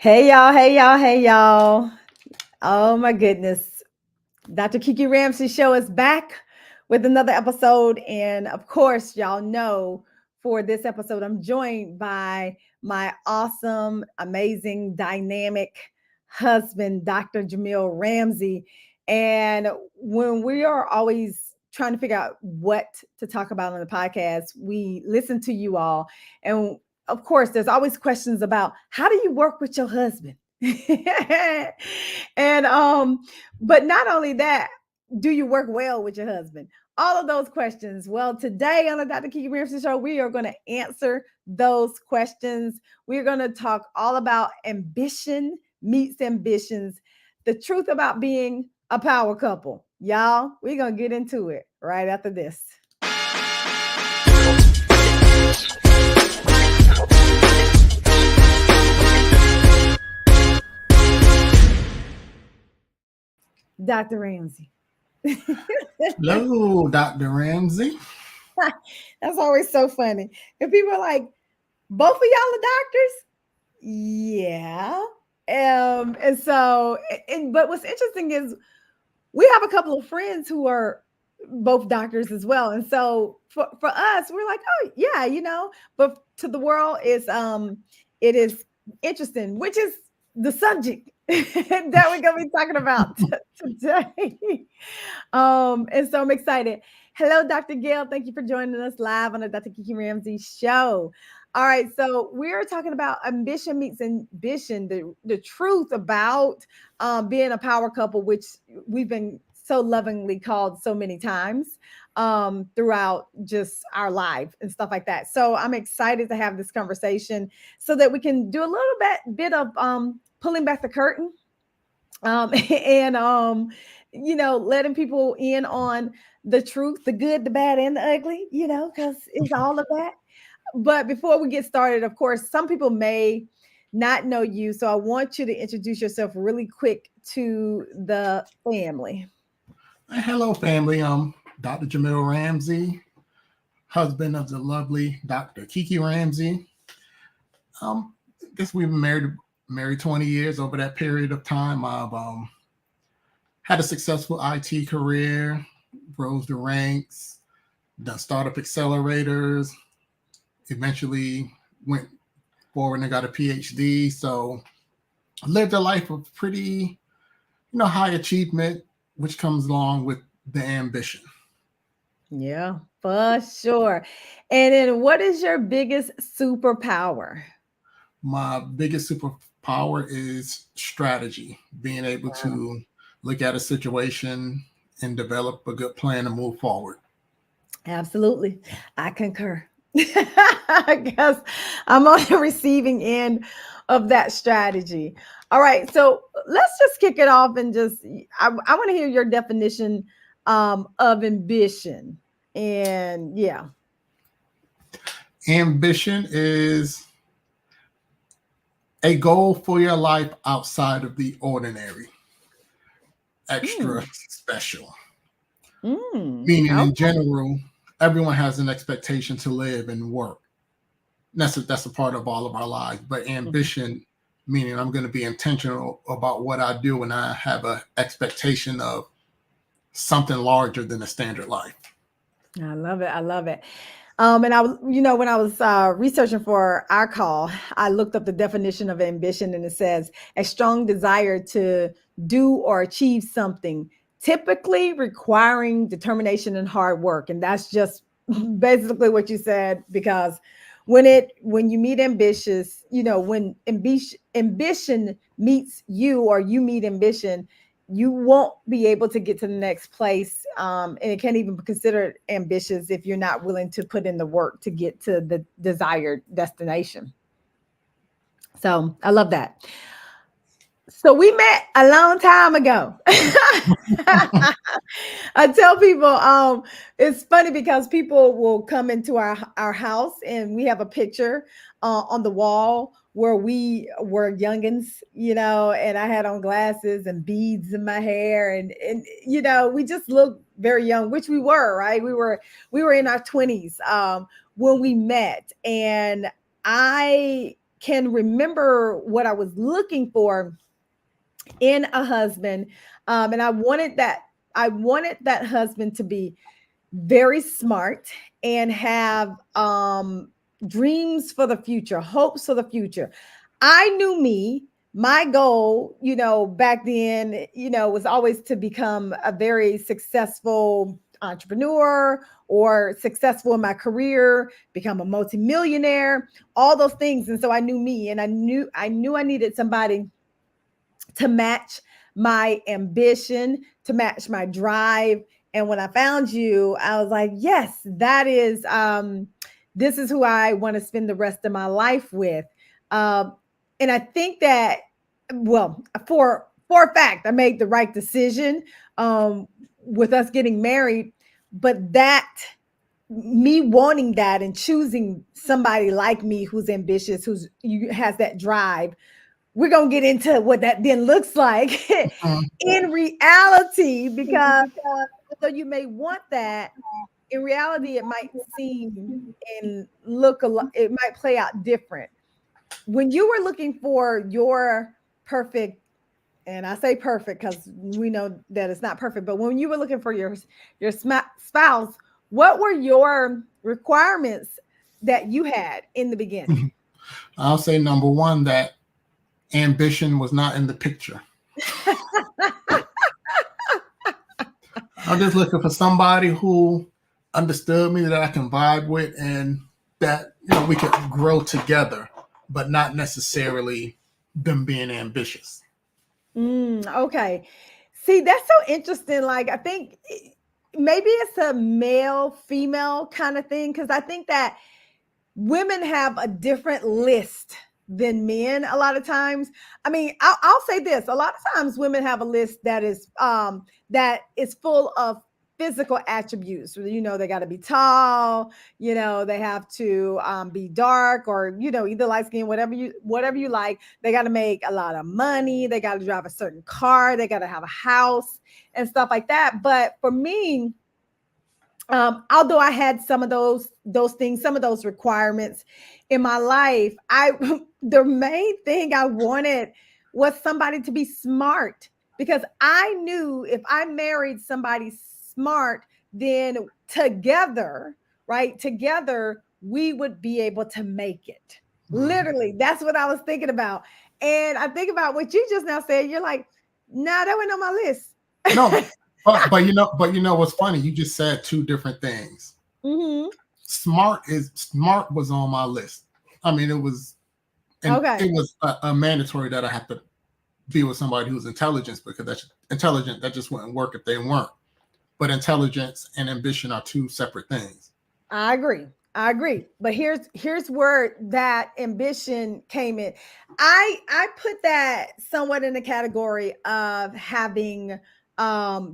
Hey y'all, hey y'all, hey y'all. Oh my goodness. Dr. Kiki Ramsey show is back with another episode. And of course, y'all know for this episode, I'm joined by my awesome, amazing, dynamic husband, Dr. Jamil Ramsey. And when we are always trying to figure out what to talk about on the podcast, we listen to you all. And of course, there's always questions about how do you work with your husband? and but not only that, do you work well with your husband? All of those questions. Well, today on the Dr. Kiki Ramsey Show, we are going to answer those questions. We're going to talk all about ambition meets ambitions, the truth about being a power couple. Y'all, we're going to get into it right after this. Dr. Ramsey. Hello, Dr. Ramsey. That's always so funny. And people are like, both of y'all are doctors? Yeah. And so, but what's interesting is we have a couple of friends who are both doctors as well. And so for us, we're like, oh yeah, but to the world it is interesting, which is the subject that we're gonna be talking about today. And so I'm excited. Hello, Dr. Gail. Thank you for joining us live on the Dr. Kiki Ramsey show. All right, so we're talking about ambition meets ambition, the truth about being a power couple, which we've been so lovingly called so many times throughout just our life and stuff like that. So I'm excited to have this conversation so that we can do a little bit of pulling back the curtain and letting people in on the truth, the good, the bad, and the ugly, because it's all of that. But before we get started, of course, some people may not know you. So I want you to introduce yourself really quick to the family. Hello, family. I'm Dr. Jamil Ramsey, husband of the lovely Dr. Kiki Ramsey. I guess we've been married 20 years. Over that period of time, I've had a successful IT career, rose the ranks, done startup accelerators, eventually went forward and got a PhD. So I lived a life of pretty, high achievement, which comes along with the ambition. Yeah, for sure. And then what is your biggest superpower? My biggest superpower is strategy, being able to look at a situation and develop a good plan to move forward. Absolutely. I concur. I guess I'm on the receiving end of that strategy. All right. So let's just kick it off and I want to hear your definition of ambition. And yeah. Ambition is a goal for your life outside of the ordinary, extra special. Meaning, in general, everyone has an expectation to live and work. That's a part of all of our lives. But ambition, meaning I'm going to be intentional about what I do, and I have an expectation of something larger than a standard life. I love it. I love it. And I was, when I was researching for our call, I looked up the definition of ambition, and it says a strong desire to do or achieve something, typically requiring determination and hard work. And that's just basically what you said, because when you meet ambitious, when ambition meets you, or you meet ambition, you won't be able to get to the next place. And it can't even be considered ambitious if you're not willing to put in the work to get to the desired destination. So I love that. So we met a long time ago. I tell people, it's funny because people will come into our house and we have a picture on the wall where we were youngins, and I had on glasses and beads in my hair, and we just looked very young, which we were, right? We were in our 20s when we met, and I can remember what I was looking for in a husband. And I wanted that husband to be very smart and have dreams for the future, hopes for the future. I knew me. My goal, back then, was always to become a very successful entrepreneur or successful in my career, become a multimillionaire, all those things. And so I knew me, and I knew I needed somebody to match my ambition, to match my drive. And when I found you, I was like, yes, this is who I want to spend the rest of my life with. Um, and I think that, well, for a fact, I made the right decision with us getting married. But that me wanting that and choosing somebody like me who's ambitious, has that drive, we're going to get into what that then looks like Mhm. in reality, because although you may want that, in reality, it might seem and look a lot, it might play out different. When you were looking for your perfect, and I say perfect because we know that it's not perfect, but when you were looking for your spouse, what were your requirements that you had in the beginning? I'll say number one, that ambition was not in the picture. I'm just looking for somebody who understood me, that I can vibe with, and that we could grow together, but not necessarily them being ambitious. Okay. See, that's so interesting. Like, I think maybe it's a male female kind of thing, because I think that women have a different list than men a lot of times. I mean, I'll say this: a lot of times women have a list that is full of physical attributes. They got to be tall. They have to be dark, or either light skin, whatever you like. They got to make a lot of money. They got to drive a certain car. They got to have a house and stuff like that. But for me, although I had some of those things, some of those requirements in my life, I the main thing I wanted was somebody to be smart, because I knew if I married somebody smart, then together, right, together we would be able to make it. Mhm. Literally, that's what I was thinking about. And I think about what you just now said. You're like, nah, that wasn't on my list. No, but what's funny? You just said two different things. Hmm. Smart was on my list. I mean, it was, and Okay. it was a mandatory that I have to be with somebody who's intelligent, because that's intelligent. That just wouldn't work if they weren't. But intelligence and ambition are two separate things. I agree. I agree. But here's where that ambition came in. I put that somewhat in the category of having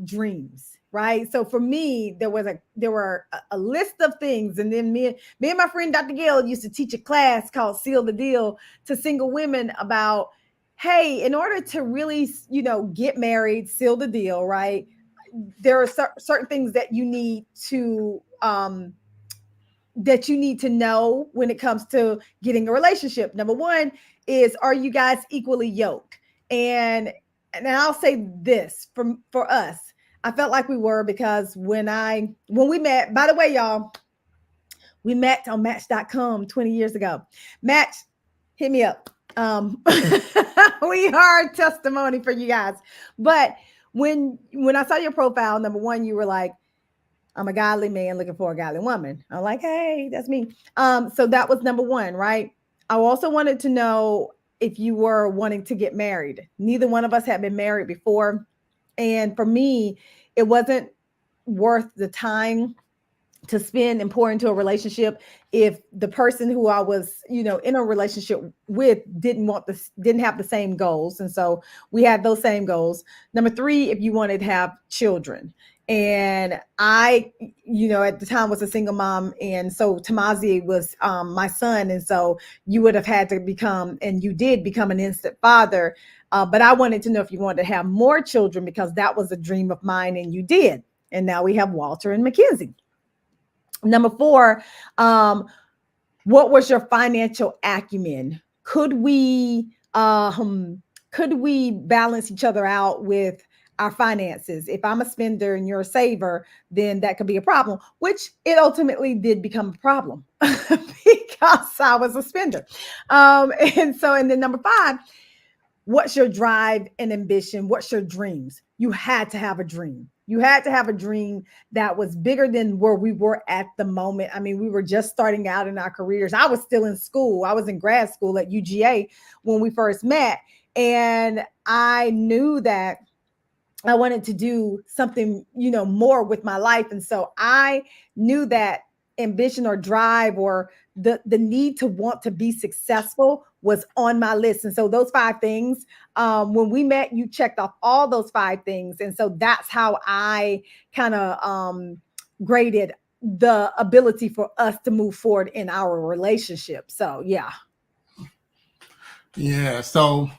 dreams, right? So for me, there were a list of things, and then me and my friend Dr. Gill used to teach a class called Seal the Deal to single women about, hey, in order to really, get married, seal the deal, right? There are certain things that you need to know when it comes to getting a relationship. Number one is, are you guys equally yoked? And I'll say this, for us, I felt like we were, because when we met, by the way, y'all, we met on Match.com 20 years ago. Match, hit me up. We are a testimony for you guys. But when I saw your profile, number one, you were like, I'm a godly man looking for a godly woman. I'm like, hey, that's me. So that was number one, right? I also wanted to know if you were wanting to get married. Neither one of us had been married before. And for me, it wasn't worth the time to spend and pour into a relationship if the person who I was, in a relationship with didn't have the same goals. And so we had those same goals. Number three, if you wanted to have children. And I, at the time was a single mom. And so Tamazi was my son. And so you would have had to become, and you did become, an instant father. But I wanted to know if you wanted to have more children, because that was a dream of mine, and you did. And now we have Walter and Mackenzie. Number four, what was your financial acumen? could we balance each other out with our finances? If I'm a spender and you're a saver, then that could be a problem, which it ultimately did become a problem because I was a spender. And then number five, what's your drive and ambition? What's your dreams? You had to have a dream. You had to have a dream that was bigger than where we were at the moment. I mean, we were just starting out in our careers. I was still in school. I was in grad school at UGA when we first met. And I knew that I wanted to do something, more with my life. And so I knew that ambition or drive or the need to want to be successful was on my list. And so those five things, when we met, you checked off all those five things. And so that's how I kind of graded the ability for us to move forward in our relationship. So yeah. Yeah. So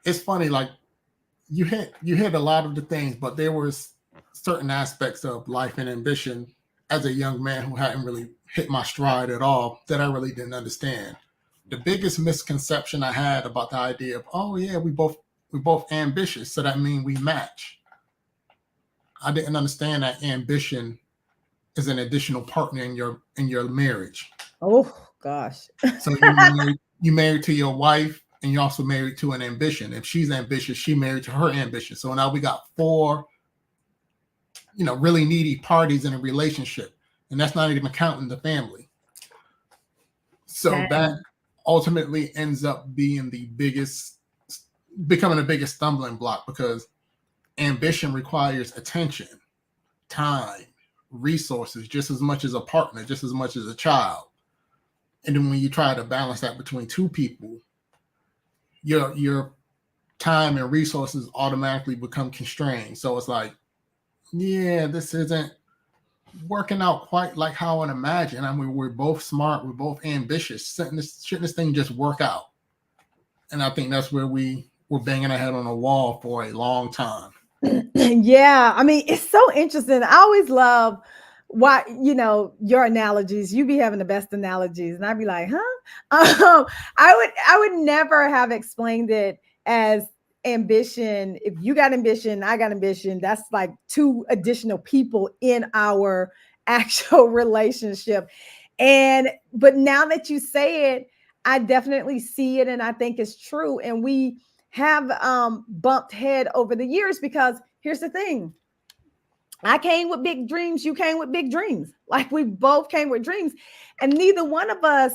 it's funny, like you hit a lot of the things, but there was certain aspects of life and ambition as a young man who hadn't really hit my stride at all that I really didn't understand. The biggest misconception I had about the idea of, oh yeah, we both ambitious, so that means we match. I didn't understand that ambition is an additional partner in your marriage. Oh gosh. So you married to your wife, and you're also married to an ambition. If she's ambitious, she married to her ambition. So now we got four, really needy parties in a relationship, and that's not even counting the family. So Dang. that ultimately ends up becoming the biggest stumbling block, because ambition requires attention, time, resources, just as much as a partner, just as much as a child. And then when you try to balance that between two people, your time and resources automatically become constrained. So it's like, yeah, this isn't working out quite like how I imagine. I mean, we're both smart, we're both ambitious. Shouldn't this thing just work out? And I think that's where we were banging our head on a wall for a long time. Yeah, I mean, it's so interesting. I always love why, your analogies. You be having the best analogies, and I'd be like, huh? I would never have explained it as ambition. If you got ambition, I got ambition. That's like two additional people in our actual relationship. But now that you say it, I definitely see it, and I think it's true. And we have bumped head over the years because here's the thing. I came with big dreams. You came with big dreams. Like we both came with dreams. And neither one of us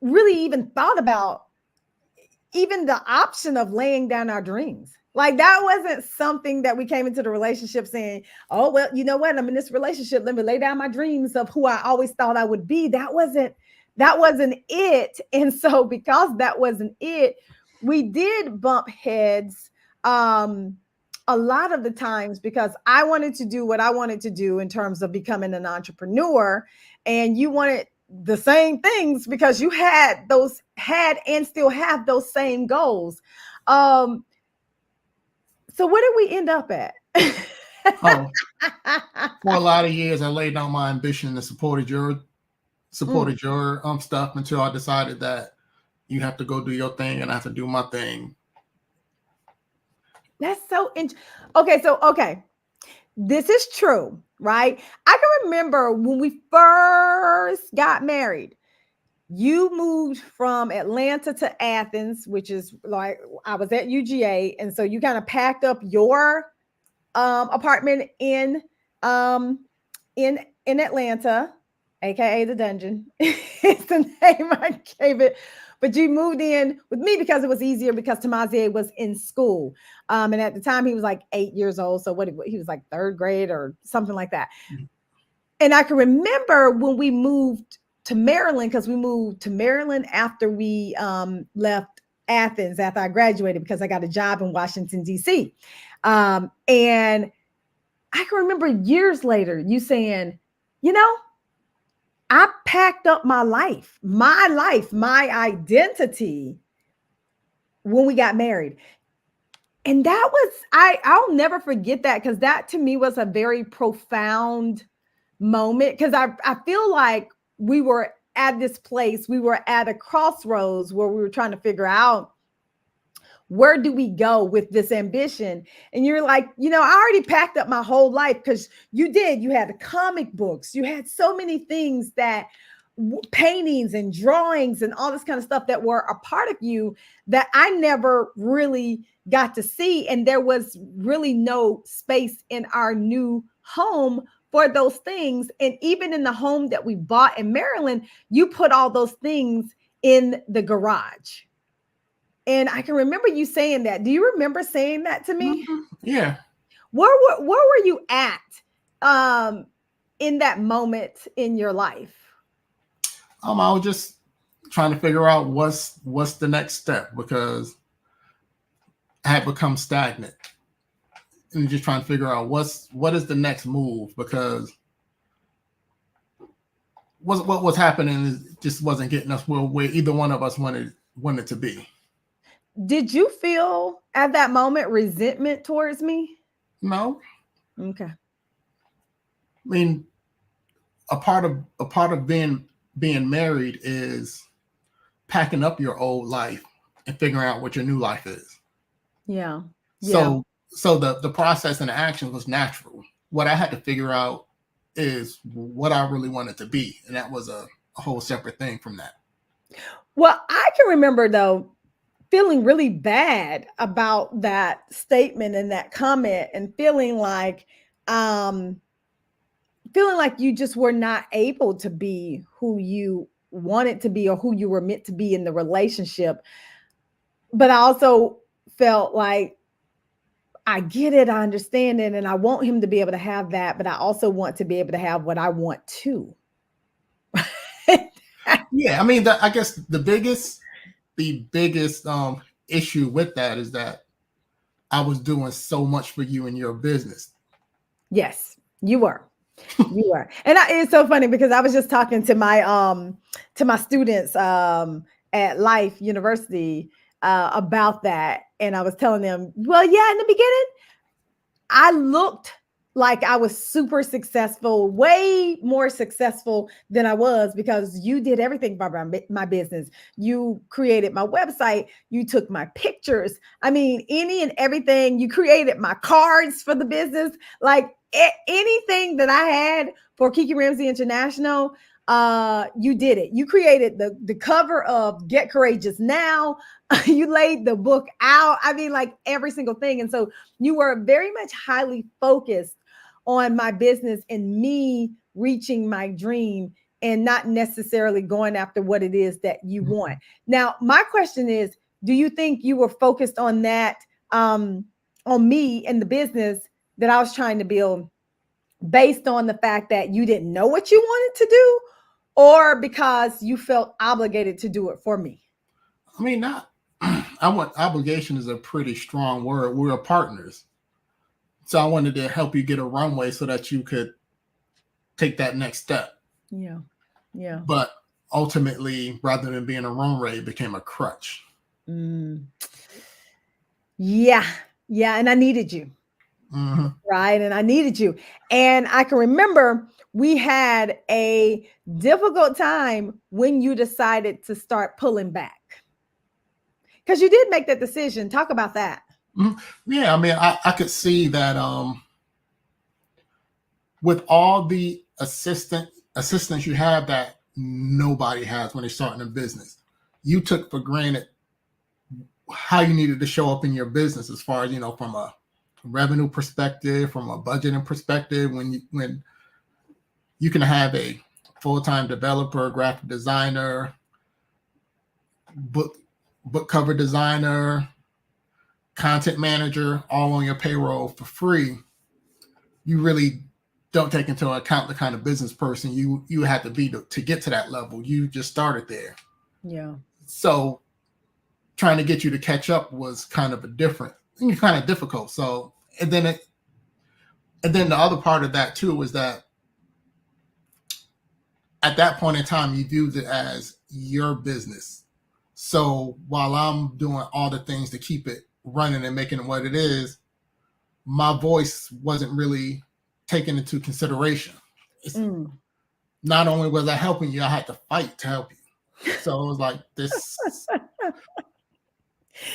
really even thought about even the option of laying down our dreams. Like that wasn't something that we came into the relationship saying, oh, well, you know what? I'm in this relationship. Let me lay down my dreams of who I always thought I would be. That wasn't it. And so because that wasn't it, we did bump heads a lot of the times because I wanted to do what I wanted to do in terms of becoming an entrepreneur, and you wanted the same things because you had and still have those same goals. So where did we end up at? Oh, for a lot of years, I laid down my ambition and supported your stuff until I decided that you have to go do your thing and I have to do my thing. That's so interesting. Okay. This is true, right? I can remember when we first got married, you moved from Atlanta to Athens, which is like I was at UGA. And so you kind of packed up your apartment in Atlanta, aka the dungeon. It's the name I gave it. But you moved in with me because it was easier because Tamazier was in school. And at the time he was like 8 years old. So he was like third grade or something like that. Mm-hmm. And I can remember when we moved to Maryland, because we moved to Maryland after we left Athens, after I graduated, because I got a job in Washington, D.C. And I can remember years later you saying, I packed up my life, my identity when we got married. And that was, I'll never forget that, because that to me was a very profound moment, because I feel like we were at this place, we were at a crossroads where we were trying to figure out, where do we go with this ambition? And you're like, I already packed up my whole life, because you had the comic books, you had so many things that paintings and drawings and all this kind of stuff that were a part of you that I never really got to see. And there was really no space in our new home for those things. And even in the home that we bought in Maryland, you put all those things in the garage. And I can remember you saying that. Do you remember saying that to me? Mm-hmm. Yeah. Where were you at in that moment in your life? I was just trying to figure out what's the next step, because I had become stagnant, and just trying to figure out what is the next move, because what was happening just wasn't getting us where either one of us wanted to be. Did you feel at that moment resentment towards me? No. Okay. I mean, a part of being married is packing up your old life and figuring out what your new life is. Yeah. So the process and the action was natural. What I had to figure out is what I really wanted to be, and that was a whole separate thing from that. Well, I can remember though feeling really bad about that statement and that comment, and feeling like you just were not able to be who you wanted to be or who you were meant to be in the relationship. But I also felt like, I get it, I understand it, and I want him to be able to have that, but I also want to be able to have what I want too. Yeah, I mean, I guess the biggest issue with that is that I was doing so much for you in your business. Yes, you were. You were. And it's so funny because I was just talking to my students at Life University about that. And I was telling them, well, yeah, in the beginning, I looked like I was super successful, way more successful than I was, because you did everything by my business. You created my website. You took my pictures. I mean, any and everything. You created my cards for the business. Like anything that I had for Kiki Ramsey International, you did it. You created the cover of Get Courageous Now. You laid the book out. I mean, like every single thing. And so you were very much highly focused on my business and me reaching my dream, and not necessarily going after what it is that you want. Now, my question is, do you think you were focused on that, on me and the business that I was trying to build, based on the fact that you didn't know what you wanted to do, or because you felt obligated to do it for me? I mean, obligation is a pretty strong word. We're partners. So I wanted to help you get a runway so that you could take that next step. Yeah. Yeah. But ultimately, rather than being a runway, it became a crutch. Yeah. Yeah. And I needed you. Mm-hmm. Right. And I needed you. And I can remember we had a difficult time when you decided to start pulling back. Because you did make that decision. Talk about that. Mm-hmm. Yeah, I mean, I could see that with all the assistants you have that nobody has when they're starting a business, you took for granted how you needed to show up in your business, as far as, from a revenue perspective, from a budgeting perspective, when you can have a full-time developer, graphic designer, book cover designer, content manager, all on your payroll for free. You really don't take into account the kind of business person you had to be to get to that level. You just started there. Yeah. So trying to get you to catch up was kind of difficult. So, and then the other part of that too was that at that point in time, you viewed it as your business. So while I'm doing all the things to keep it running and making it what it is, my voice wasn't really taken into consideration. not only was I helping you, I had to fight to help you. So it was like this,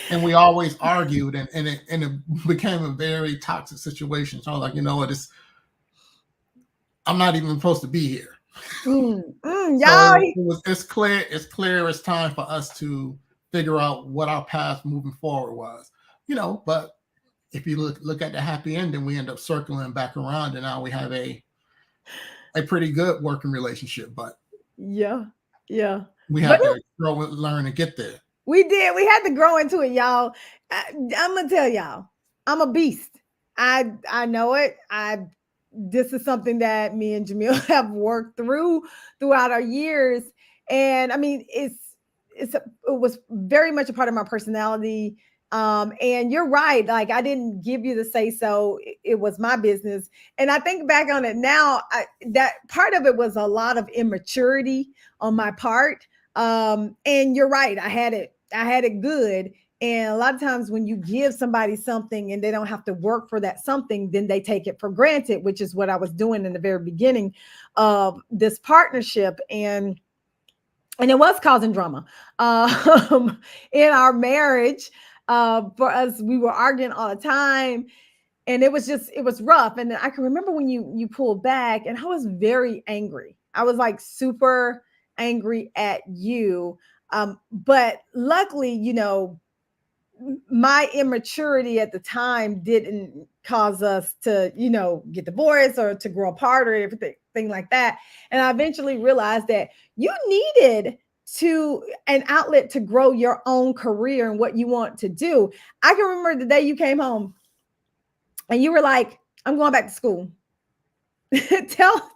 and we always argued, and it became a very toxic situation. So I was like, you know what, I'm not even supposed to be here. Y'all. So it's clear it's time for us to figure out what our path moving forward was. But if you look at the happy ending, we end up circling back around, and now we have a pretty good working relationship. But yeah. we But had to grow and learn and get there. we did. We had to grow into it, y'all. I'm gonna tell y'all, I'm a beast. I know it. This is something that me and Jamil have worked throughout our years, and I mean, it was very much a part of my personality. And you're right. Like, I didn't give you the say so. It was my business, and I think back on it now. That part of it was a lot of immaturity on my part. And you're right. I had it good. And a lot of times when you give somebody something and they don't have to work for that something, then they take it for granted, which is what I was doing in the very beginning of this partnership. And it was causing drama in our marriage. For us, we were arguing all the time, and it was rough. And I can remember when you pulled back, and I was very angry. I was like super angry at you. But luckily, my immaturity at the time didn't cause us to, get divorced or to grow apart or everything like that. And I eventually realized that you needed an outlet to grow your own career and what you want to do. I can remember the day you came home and you were like, I'm going back to school. tell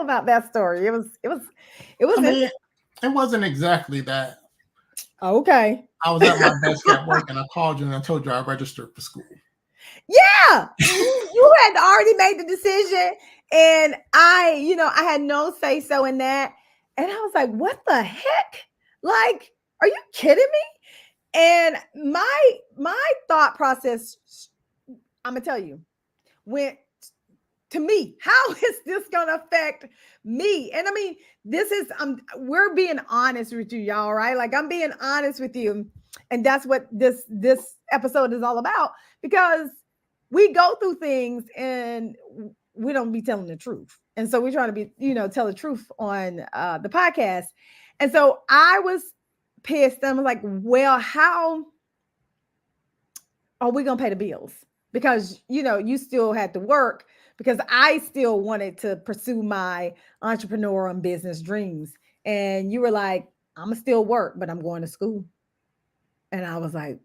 about that story. It was I mean, it wasn't exactly that. Okay. I was at my desk at work and I called you and I told you I registered for school. Yeah. You had already made the decision, and I had no say so in that. And I was like, what the heck? Like, are you kidding me? And my thought process, I'm gonna tell you, went to me. How is this gonna affect me? And I mean, we're being honest with you, y'all, right? Like, I'm being honest with you. And that's what this episode is all about, because we go through things and we don't be telling the truth. And so we're trying to be, tell the truth on the podcast. And so I was pissed. I was like, well, how are we going to pay the bills? Because, you still had to work, because I still wanted to pursue my entrepreneur and business dreams. And you were like, I'm going to still work, but I'm going to school. And I was like,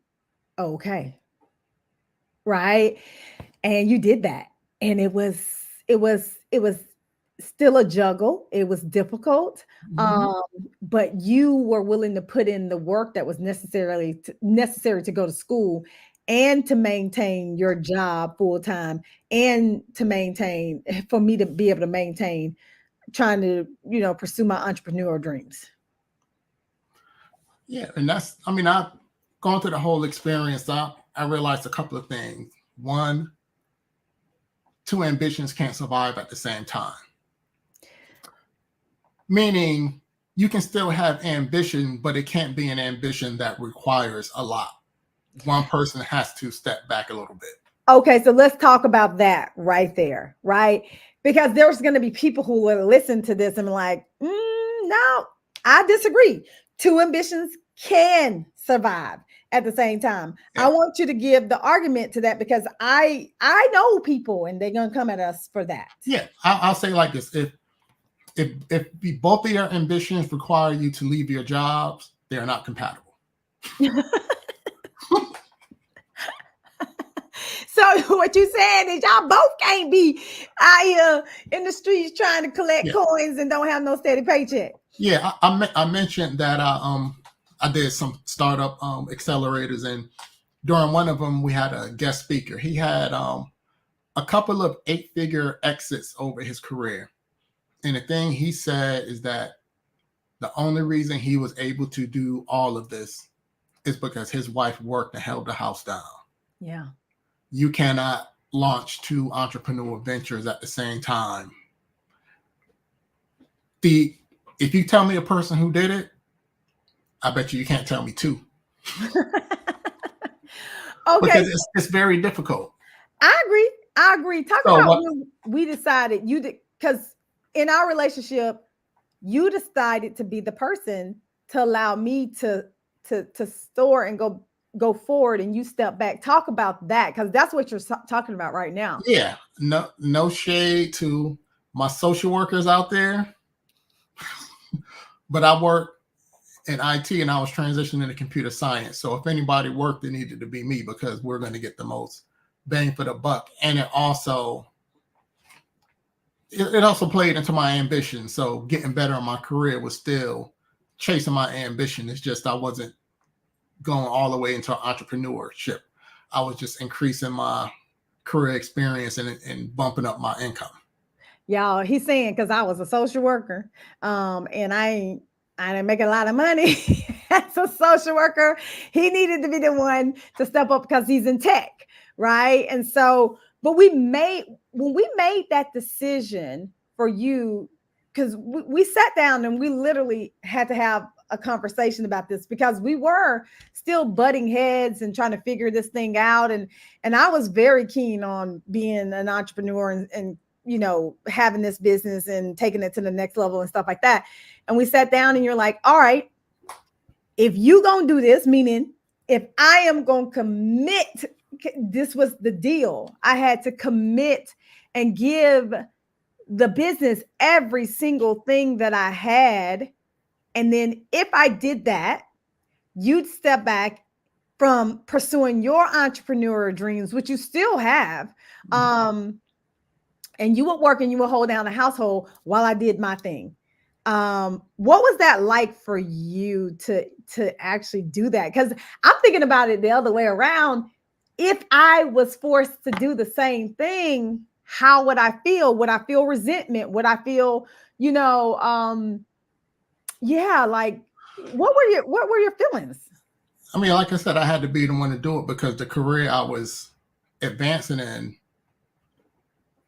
okay. Right. And you did that. And it was still a juggle. It was difficult. But you were willing to put in the work that was necessary to go to school and to maintain your job full time, and for me to be able to maintain trying to, pursue my entrepreneur dreams. Yeah. And I've gone through the whole experience. I realized a couple of things. One, two ambitions can't survive at the same time. Meaning you can still have ambition, but it can't be an ambition that requires a lot. One person has to step back a little bit. Okay, so let's talk about that right there, right? Because there's going to be people who will listen to this and be like, no, I disagree. Two ambitions can survive at the same time. Yeah. I want you to give the argument to that, because I know people and they're going to come at us for that. Yeah, I'll say like this. If both of your ambitions require you to leave your jobs, they are not compatible. So what you're saying is y'all both can't be out here in the streets trying to collect coins and don't have no steady paycheck. Yeah, I mentioned that I did some startup accelerators, and during one of them we had a guest speaker. He had a couple of 8-figure exits over his career. And the thing he said is that the only reason he was able to do all of this is because his wife worked and held the house down. Yeah. You cannot launch 2 entrepreneurial ventures at the same time. If you tell me a person who did it, I bet you can't tell me two. Okay, Because it's very difficult. I agree. Talk So about what? when we decided you did, because in our relationship, you decided to be the person to allow me to store and go forward, and you step back. Talk about that, because that's what you're talking about right now. Yeah, no shade to my social workers out there, but I work in IT and I was transitioning to computer science. So if anybody worked, it needed to be me because we're going to get the most bang for the buck. And it also played into my ambition. So getting better in my career was still chasing my ambition. It's just I wasn't going all the way into entrepreneurship. I was just increasing my career experience and bumping up my income. Y'all, he's saying because I was a social worker, and I didn't make a lot of money as a social worker. He needed to be the one to step up because he's in tech, right? And so, but when we made that decision for you, because we sat down and we literally had to have a conversation about this, because we were still butting heads and trying to figure this thing out. And I was very keen on being an entrepreneur and having this business and taking it to the next level and stuff like that. And we sat down and you're like, all right, if you gonna do this, meaning if I am gonna commit, this was the deal. I had to commit and give the business every single thing that I had. And then if I did that, you'd step back from pursuing your entrepreneurial dreams, which you still have. And you would work and you would hold down the household while I did my thing. What was that like for you to actually do that? Because I'm thinking about it the other way around. If I was forced to do the same thing, how would I feel? Would I feel resentment? Would I feel, yeah, like what were your feelings? I mean, like I said, I had to be the one to do it because the career I was advancing in,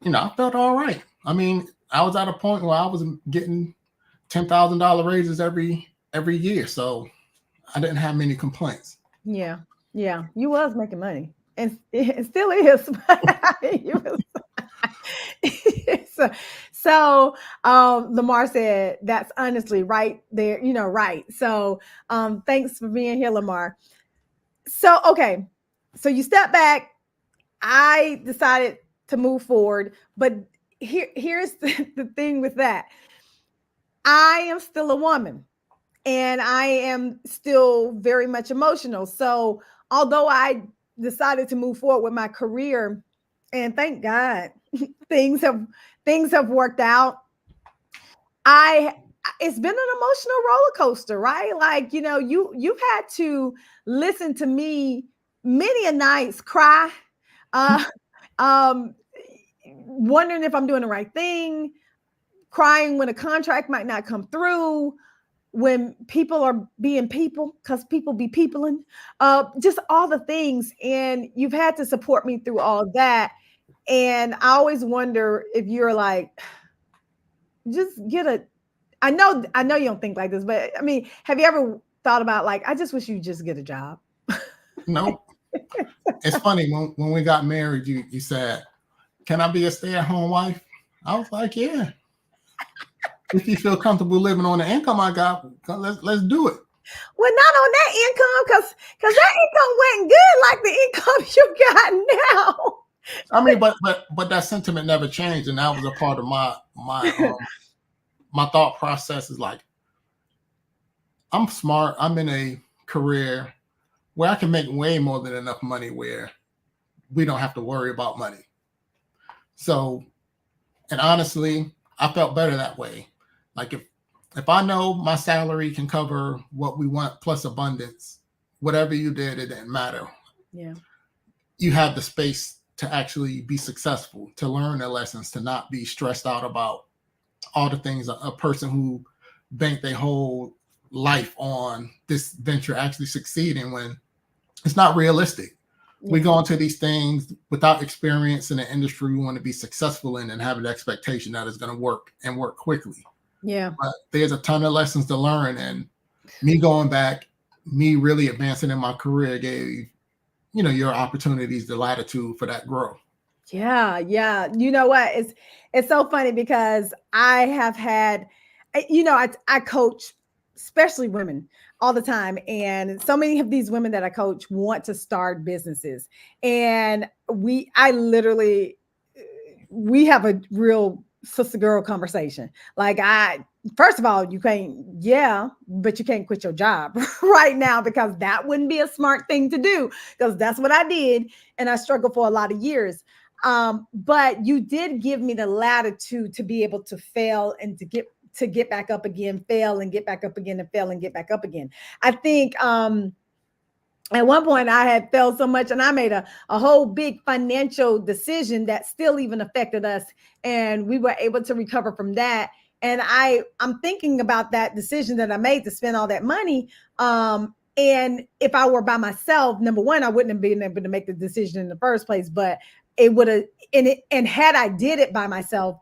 I felt all right. I mean, I was at a point where I was getting $10,000 raises every year, so I didn't have many complaints. Yeah, you was making money, and it still is. You was. So Lamar said that's honestly right there, right. So thanks for being here, Lamar. So okay, so you step back. I decided to move forward, but here's the thing with that. I am still a woman and I am still very much emotional. So although I decided to move forward with my career, and thank God things have worked out, it's been an emotional roller coaster, right? Like, you've had to listen to me many a nights cry, uh, um, wondering if I'm doing the right thing, crying when a contract might not come through, when people are being people, because people be peopling, just all the things. And you've had to support me through all that. And I always wonder if you're like, just get a, I know you don't think like this, but I mean, have you ever thought about like, I just wish you just get a job? No. It's funny, when we got married, you said, can I be a stay-at-home wife? I was like, yeah. If you feel comfortable living on the income I got, let's do it. Well, not on that income, because that income wasn't good like the income you got now. I mean, but that sentiment never changed, and that was a part of my my thought process. Is like, I'm smart. I'm in a career where I can make way more than enough money where we don't have to worry about money. So, and honestly, I felt better that way. Like if I know my salary can cover what we want plus abundance, whatever you did, it didn't matter. Yeah. You have the space to actually be successful, to learn the lessons, to not be stressed out about all the things a person who banked their whole life on this venture actually succeeding when it's not realistic. We go into these things without experience in the industry we want to be successful in and have an expectation that it's going to work and work quickly. Yeah. but there's a ton of lessons to learn. And me going back, me really advancing in my career gave, your opportunities the latitude for that growth. Yeah, yeah. You know what? It's so funny because I have had, I coach, especially women, all the time, and so many of these women that I coach want to start businesses, and I literally, we have a real sister girl conversation. Like, first of all, you can't, yeah, but you can't quit your job right now, because that wouldn't be a smart thing to do, because that's what I did, and I struggled for a lot of years. But you did give me the latitude to be able to fail and to get back up again, fail and get back up again, and fail and get back up again. I think at one point I had failed so much, and I made a whole big financial decision that still even affected us, and we were able to recover from that. And I'm thinking about that decision that I made to spend all that money. And if I were by myself, number one, I wouldn't have been able to make the decision in the first place, but it would have, and had I did it by myself,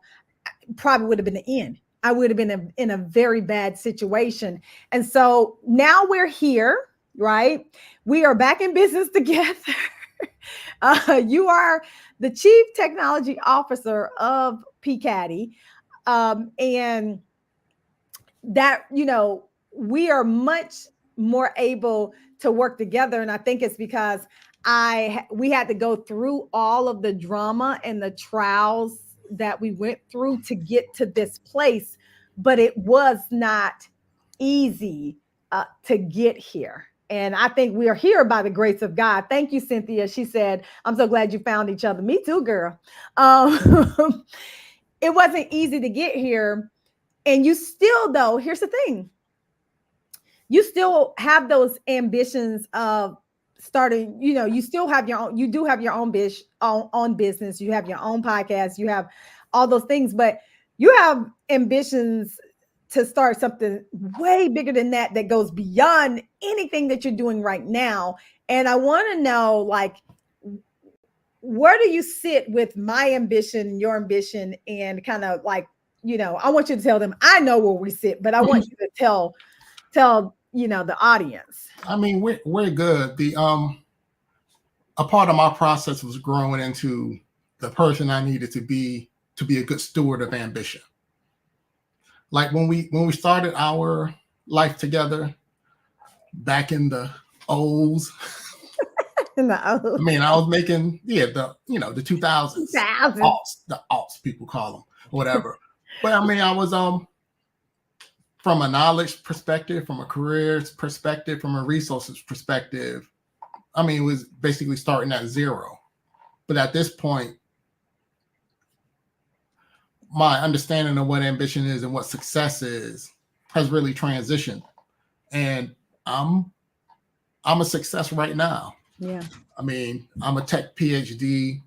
probably would have been the end. I would have been in a very bad situation. And so now we're here, right? We are back in business together. You are the chief technology officer of PCADDY. And that, we are much more able to work together. And I think it's because we had to go through all of the drama and the trials that we went through to get to this place, but it was not easy to get here. And I think we are here by the grace of God. Thank you, Cynthia. She said, I'm so glad you found each other. Me too, girl. It wasn't easy to get here. And you still, though, here's the thing, you still have those ambitions of starting, you still have your own, you do have your own business, you have your own podcast, you have all those things, but you have ambitions to start something way bigger than that goes beyond anything that you're doing right now. And I want to know, like, where do you sit with my ambition, your ambition, and kind of like, I want you to tell them, I know where we sit, but I want you to tell the audience. I mean, we're good. A part of my process was growing into the person I needed to be a good steward of ambition. Like when we started our life together back in the O's. I mean, I was making the 2000s, the aughts people call them, whatever. But I mean, I was from a knowledge perspective, from a career perspective, from a resources perspective, I mean, it was basically starting at zero. But at this point, my understanding of what ambition is and what success is has really transitioned. And I'm a success right now. Yeah. I mean, I'm a tech PhD,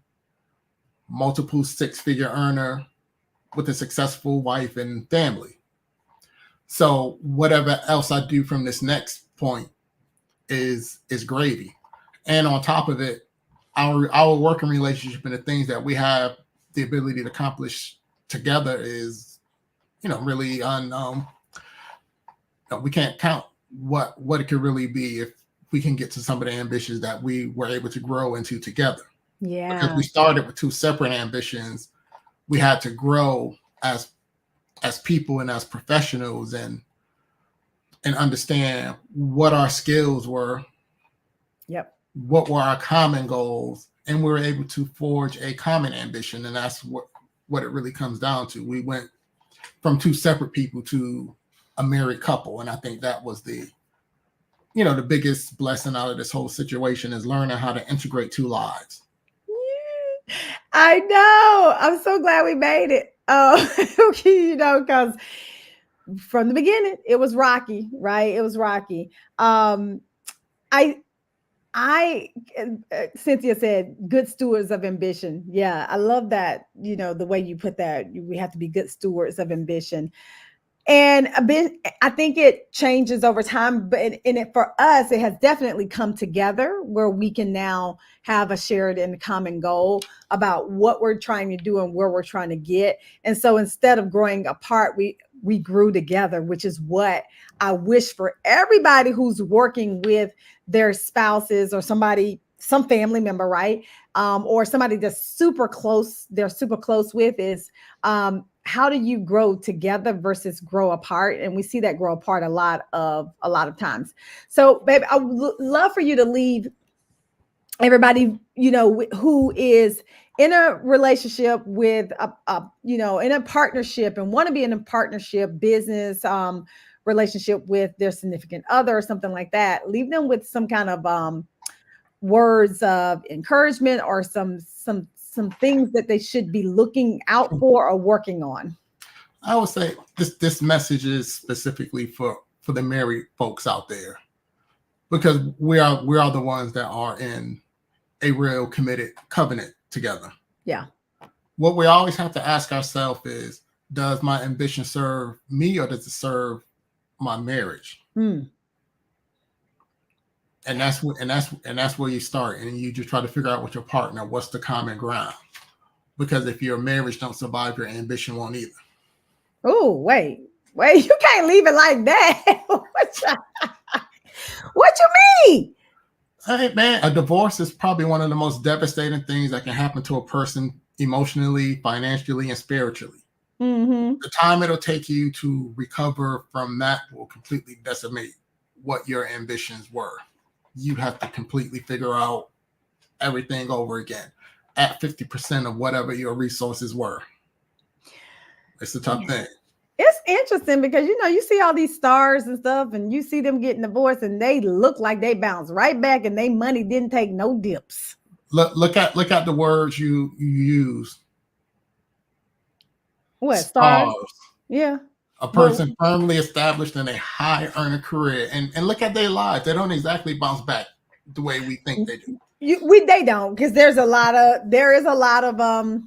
multiple six-figure earner with a successful wife and family. So whatever else I do from this next point is gravy. And on top of it, our working relationship and the things that we have the ability to accomplish together is, really we can't count what it could really be if we can get to some of the ambitions that we were able to grow into together. Yeah. Because we started with two separate ambitions. We had to grow as people and as professionals and understand what our skills were. Yep. What were our common goals, and we were able to forge a common ambition. And that's what it really comes down to. We went from two separate people to a married couple. And I think that was the biggest blessing out of this whole situation, is learning how to integrate two lives. I know. I'm so glad we made it. Because from the beginning, it was rocky, right? It was rocky. Cynthia said, good stewards of ambition. Yeah, I love that. The way you put that, we have to be good stewards of ambition. And a bit, I think it changes over time, but in it for us, it has definitely come together where we can now have a shared and common goal about what we're trying to do and where we're trying to get. And so instead of growing apart, we grew together, which is what I wish for everybody who's working with their spouses or somebody, some family member, right? Or somebody that's super close, they're super close with is how do you grow together versus grow apart? And we see that grow apart a lot of times. So, baby, I would love for you to leave everybody, who is in a relationship with in a partnership and want to be in a partnership business relationship with their significant other or something like that. Leave them with some kind of words of encouragement or some things that they should be looking out for or working on. I would say this message is specifically for the married folks out there, because we are the ones that are in a real committed covenant together. Yeah. What we always have to ask ourselves is, does my ambition serve me or does it serve my marriage? Mm. And that's where you start, and you just try to figure out with your partner what's the common ground. Because if your marriage don't survive, your ambition won't either. Oh, wait, you can't leave it like that. What you mean? Hey man, a divorce is probably one of the most devastating things that can happen to a person emotionally, financially, and spiritually. Mm-hmm. The time it'll take you to recover from that will completely decimate what your ambitions were. You have to completely figure out everything over again at 50% of whatever your resources were. It's a tough thing. It's interesting because you see all these stars and stuff, and you see them getting divorced, and they look like they bounce right back, and they money didn't take no dips. Look at the words you use. What stars? Yeah. A person firmly established in a high earning career, and look at their lives. They don't exactly bounce back the way we think they do. They don't, because there is a lot of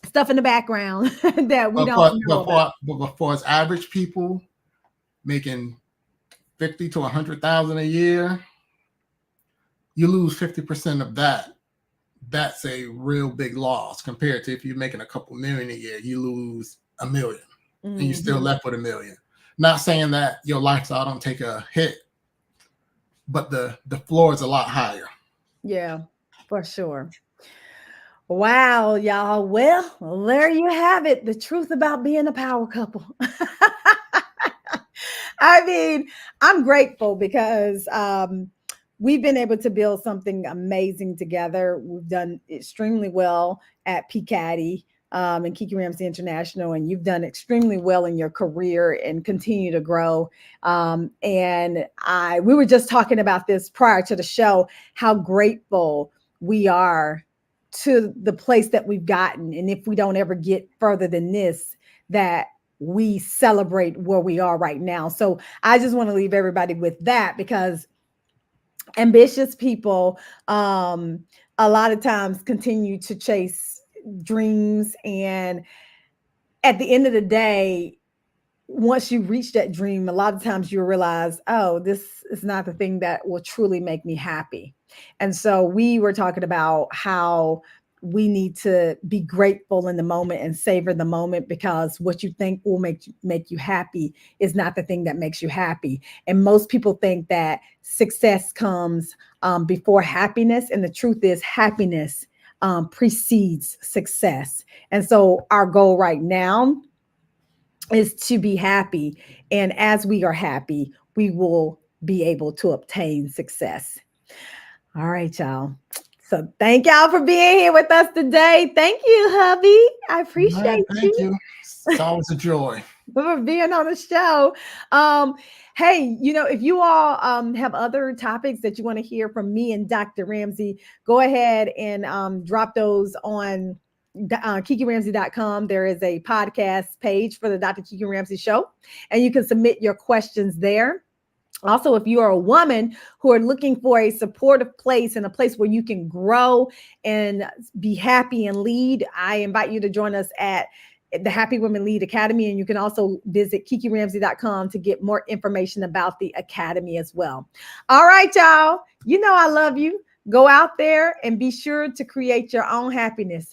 stuff in the background that we don't know about. But for us average people making 50 to 100,000 a year, you lose 50% of that. That's a real big loss compared to if you're making a couple million a year, you lose $1 million. Mm-hmm. And you're still left with $1 million. Not saying that your lifestyle don't take a hit, but the floor is a lot higher. Yeah, for sure. Wow, y'all. Well, there you have it. The truth about being a power couple. I mean, I'm grateful because we've been able to build something amazing together. We've done extremely well at PCADI and Kiki Ramsey International, and you've done extremely well in your career and continue to grow. And we were just talking about this prior to the show, how grateful we are to the place that we've gotten. And if we don't ever get further than this, that we celebrate where we are right now. So I just want to leave everybody with that, because ambitious people a lot of times continue to chase dreams, and at the end of the day, once you reach that dream, a lot of times you realize, oh, this is not the thing that will truly make me happy. And so we were talking about how we need to be grateful in the moment and savor the moment, because what you think will make you happy is not the thing that makes you happy. And most people think that success comes before happiness. And the truth is, happiness precedes success. And so our goal right now is to be happy. And as we are happy, we will be able to obtain success. All right, y'all. So thank y'all for being here with us today. Thank you, hubby. I appreciate you. Thank you. It's always a joy for being on the show. Hey, if you all have other topics that you want to hear from me and Dr. Ramsey, go ahead and drop those on KikiRamsey.com. There is a podcast page for the Dr. Kiki Ramsey Show, and you can submit your questions there. Also, if you are a woman who are looking for a supportive place and a place where you can grow and be happy and lead, I invite you to join us at the Happy Women Lead Academy. And you can also visit kikiramsey.com to get more information about the academy as well. All right, y'all. You know I love you. Go out there and be sure to create your own happiness.